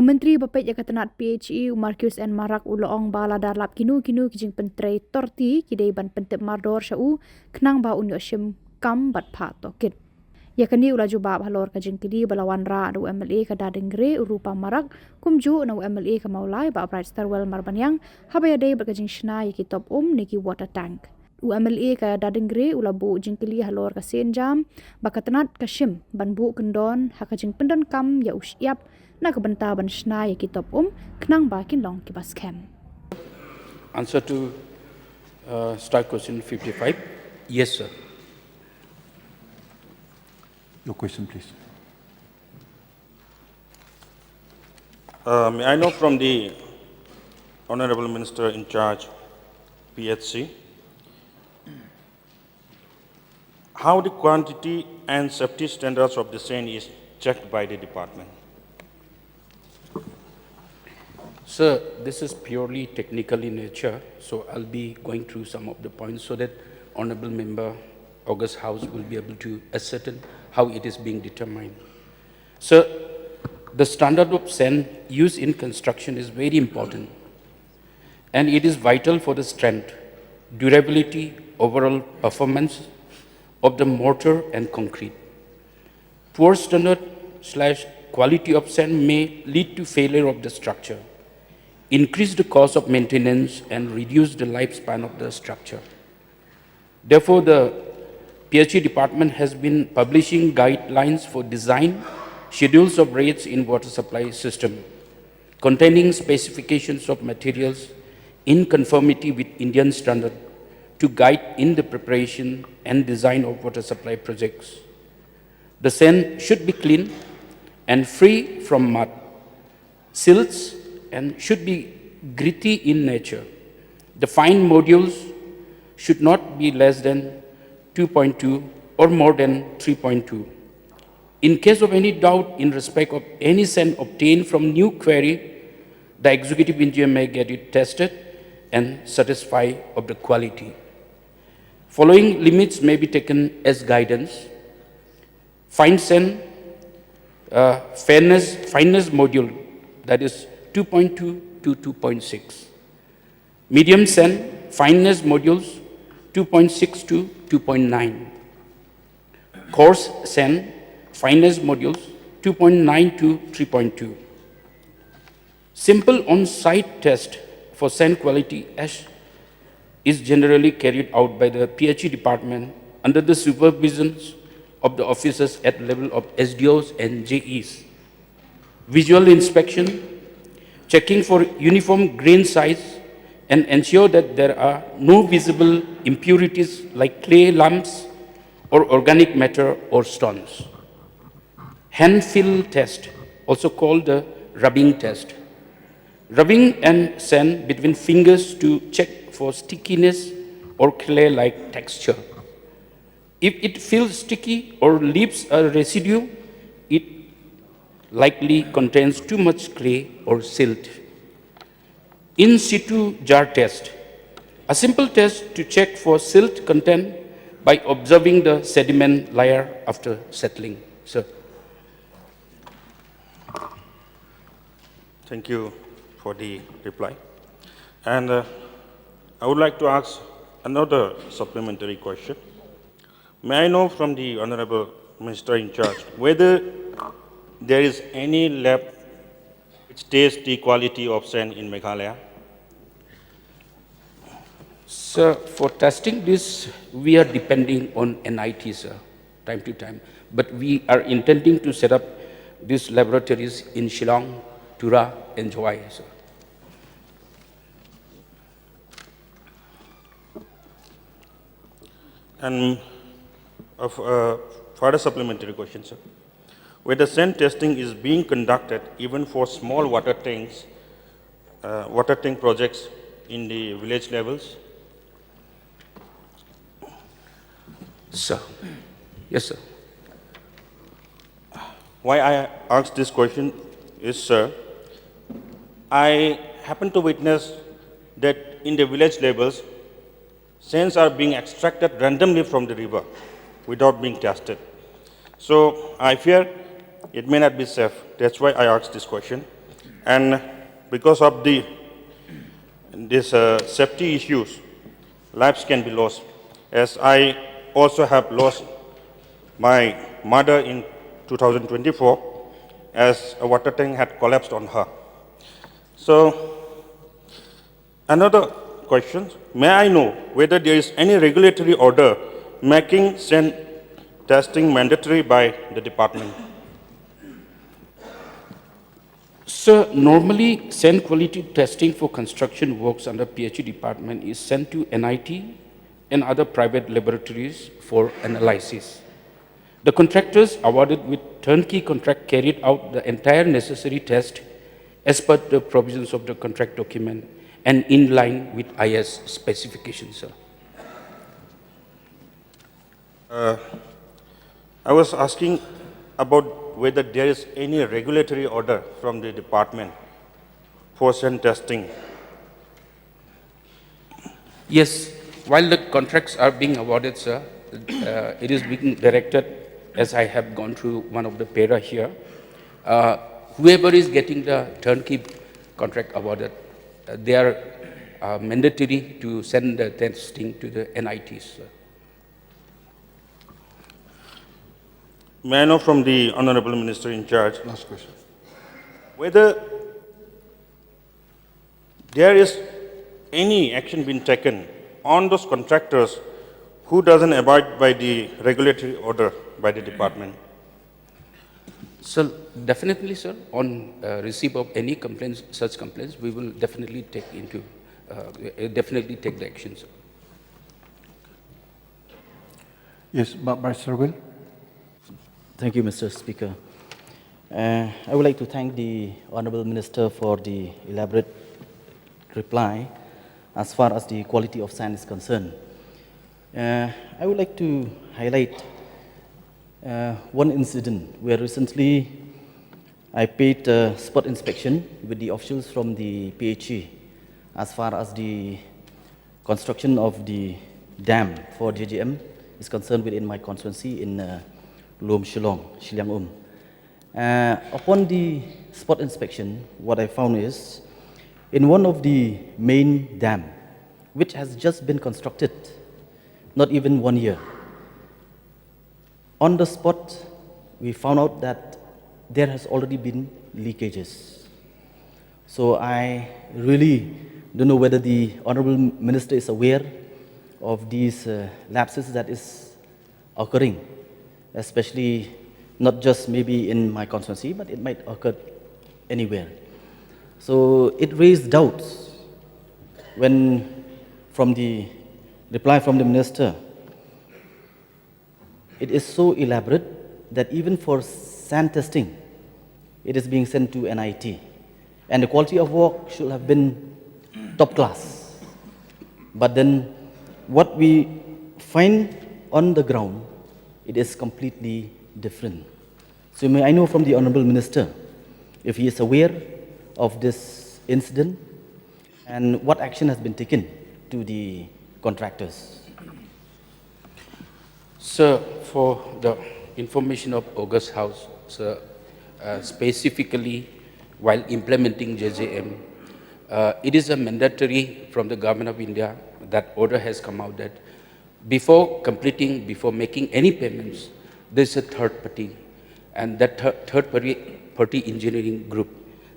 Menteri Bapet Yakatanat PHE Marcus and Marak Uloong Bala Darlap Kinu Kijing Pentrei Torti Kidei Ban Pyntip Mardor Shau Knang Ba Unyo Shim Kam Bat Phah Tohkit. Yakani ula jubab halor kajing kidi balawan ra adu MLA ka dadengre urupa marak kumju na MLA ka maulai ba bright starwell marbanyang habaya dei berkajing shna yaki top niki water tank. UMLA ka dadengre ula bu jingkili halor ka senjam bakatanat kashim ban bu kendon hakajing pendon kam ya usyap na kabenta ban shna yaki top knang ba kinlong kibas kem. Answer to start question 55. Yes, sir. Your question, please. May I know from the Honorable Minister in charge, PHC, how the quantity and safety standards of the sand is checked by the department? Sir, this is purely technical in nature, so I'll be going through some of the points so that Honorable Member August House will be able to ascertain how it is being determined. Sir, the standard of sand used in construction is very important, and it is vital for the strength, durability, overall performance of the mortar and concrete. Poor standard/quality of sand may lead to failure of the structure, increase the cost of maintenance, and reduce the lifespan of the structure. Therefore, the PHE department has been publishing guidelines for design, schedules of rates in water supply system, containing specifications of materials in conformity with Indian standard to guide in the preparation and design of water supply projects. The sand should be clean and free from mud, silts, and should be gritty in nature. The fine modules should not be less than 2.2 or more than 3.2. In case of any doubt in respect of any sand obtained from new quarry, the executive engineer may get it tested and satisfy of the quality. Following limits may be taken as guidance. Fine sand fineness module, that is 2.2 to 2.6. Medium sand fineness modules 2.6 to 2.9. Coarse sand fineness modules 2.9 to 3.2. Simple on-site test for sand quality ash is generally carried out by the PHE department under the supervision of the officers at level of SDOs and JEs. Visual inspection, checking for uniform grain size, and ensure that there are no visible impurities like clay lumps or organic matter or stones. Hand feel test, also called the rubbing test. Rubbing and sand between fingers to check for stickiness or clay-like texture. If it feels sticky or leaves a residue, it likely contains too much clay or silt. In situ jar test, a simple test to check for silt content by observing the sediment layer after settling. Sir. Thank you for the reply. And I would like to ask another supplementary question. May I know from the Honorable Minister in charge whether there is any lab which tests the quality of sand in Meghalaya? Sir, for testing this, we are depending on NIT, sir, time to time. But we are intending to set up these laboratories in Shillong, Tura, and Hawaii, sir. And further supplementary question, sir. Whether sand testing is being conducted even for small water tanks, water tank projects in the village levels? Sir. Yes, sir. Why I asked this question is, sir, I happen to witness that in the village levels, sands are being extracted randomly from the river without being tested. So I fear it may not be safe. That's why I asked this question. And because of these safety issues, lives can be lost. As I also have lost my mother in 2024 as a water tank had collapsed on her. So, another question, may I know whether there is any regulatory order making sand testing mandatory by the department? So normally sand quality testing for construction works under PHE department is sent to NIT and other private laboratories for analysis. The contractors awarded with turnkey contract carried out the entire necessary test as per the provisions of the contract document and in line with IS specifications, sir. I was asking about whether there is any regulatory order from the department for sand testing. Yes, while the contracts are being awarded, sir, it is being directed, as I have gone through one of the para here, whoever is getting the turnkey contract awarded, they are mandatory to send the testing to the NITs, sir. May I know from the Honorable Minister in charge Last question. whether there is any action being taken on those contractors who doesn't abide by the regulatory order by the department? So definitely, sir, on receipt of any complaints, such complaints, we will definitely take the action, sir. Yes, by Sir Will. Thank you, Mr. Speaker. I would like to thank the Honourable Minister for the elaborate reply as far as the quality of sand is concerned. I would like to highlight one incident where recently I paid a spot inspection with the officials from the PHE as far as the construction of the dam for JJM is concerned within my constituency in Shillong. Upon the spot inspection, what I found is in one of the main dam, which has just been constructed, not even 1 year, on the spot, we found out that there has already been leakages. So I really don't know whether the Honourable Minister is aware of these lapses that is occurring, especially not just maybe in my constituency, but it might occur anywhere. So it raised doubts when, from the reply from the Minister, it is so elaborate that even for sand testing, it is being sent to NIT. And the quality of work should have been top class. But then what we find on the ground, it is completely different. So may I know from the Honourable Minister if he is aware of this incident and what action has been taken to the contractors? Sir, for the information of August House, sir, specifically while implementing JJM, it is a mandatory from the Government of India, that order has come out that before making any payments, there's a third party, and that third party engineering group,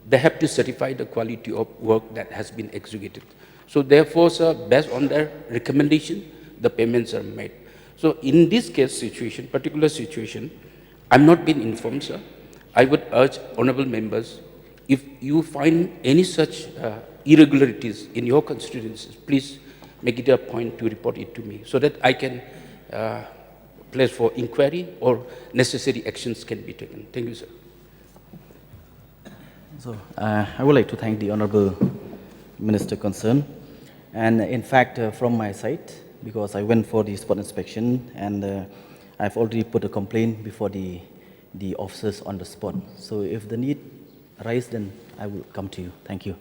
they have to certify the quality of work that has been executed. So therefore, sir, based on their recommendation, the payments are made. So in this particular situation, I'm not been informed, sir. I would urge honorable members, if you find any such irregularities in your constituencies, please make it a point to report it to me so that I can place for inquiry or necessary actions can be taken. Thank you, sir. So I would like to thank the Honourable Minister concerned. And in fact, from my side, because I went for the spot inspection and I've already put a complaint before the officers on the spot. So if the need arises, then I will come to you. Thank you.